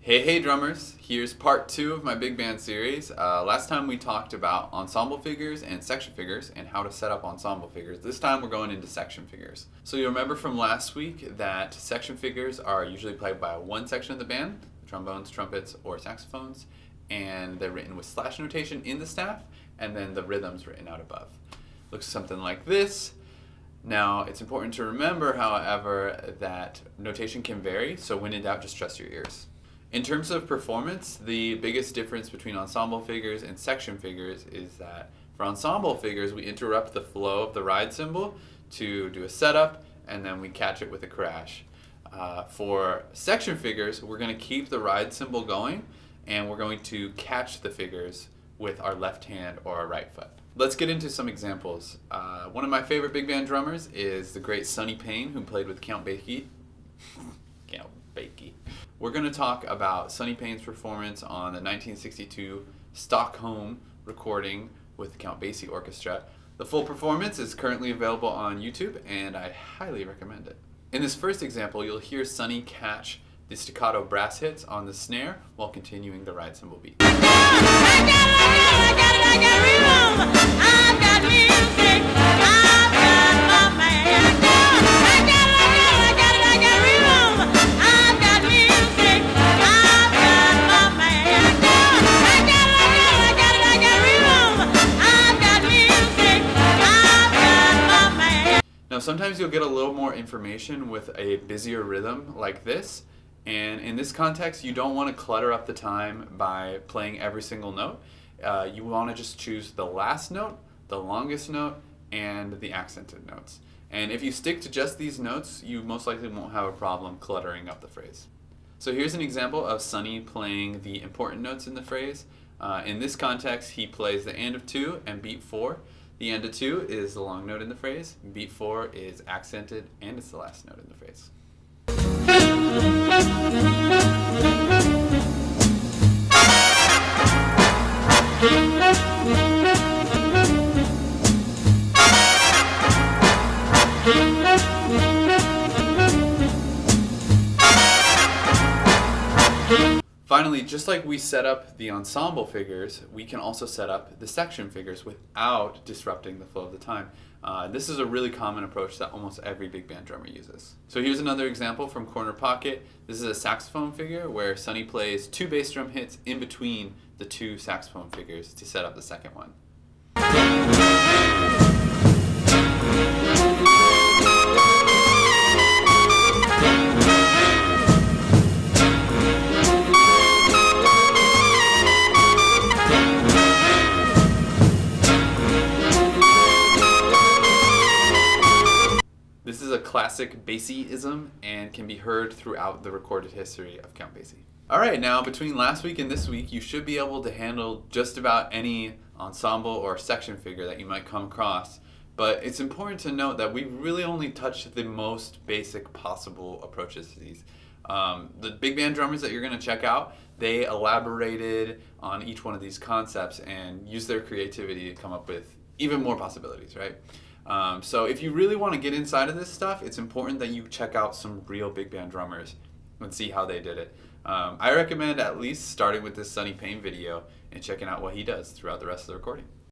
Hey drummers, here's part 2 of my big band series. Last time we talked about ensemble figures and section figures and how to set up ensemble figures. This time we're going into section figures. So you remember from last week that section figures are usually played by one section of the band, trombones, trumpets, or saxophones, and they're written with slash notation in the staff, and then the rhythm's written out above. Looks something like this. Now, it's important to remember, however, that notation can vary, so when in doubt, just trust your ears. In terms of performance, the biggest difference between ensemble figures and section figures is that for ensemble figures, we interrupt the flow of the ride cymbal to do a setup, and then we catch it with a crash. For section figures, we're going to keep the ride cymbal going, and we're going to catch the figures with our left hand or our right foot. Let's get into some examples. One of my favorite big band drummers is the great Sonny Payne, who played with Count Basie. Count Basie. We're going to talk about Sonny Payne's performance on the 1962 Stockholm recording with the Count Basie Orchestra. The full performance is currently available on YouTube, and I highly recommend it. In this first example, you'll hear Sonny catch the staccato brass hits on the snare while continuing the ride cymbal beat. Now sometimes you'll get a little more information with a busier rhythm like this, and in this context you don't want to clutter up the time by playing every single note. You want to just choose the last note, the longest note, and the accented notes. And if you stick to just these notes, you most likely won't have a problem cluttering up the phrase. So here's an example of Sonny playing the important notes in the phrase. In this context, he plays the end of 2 and beat 4. The end of 2 is the long note in the phrase, beat 4 is accented, and it's the last note in the phrase. Finally, just like we set up the ensemble figures, we can also set up the section figures without disrupting the flow of the time. This is a really common approach that almost every big band drummer uses. So here's another example from Corner Pocket. This is a saxophone figure where Sonny plays 2 bass drum hits in between the 2 saxophone figures to set up the second one. This is a classic Basie-ism and can be heard throughout the recorded history of Count Basie. Alright, now between last week and this week, you should be able to handle just about any ensemble or section figure that you might come across. But it's important to note that we really only touched the most basic possible approaches to these. The big band drummers that you're going to check out, they elaborated on each one of these concepts and used their creativity to come up with even more possibilities, right? So if you really want to get inside of this stuff, it's important that you check out some real big band drummers and see how they did it. I recommend at least starting with this Sonny Payne video and checking out what he does throughout the rest of the recording.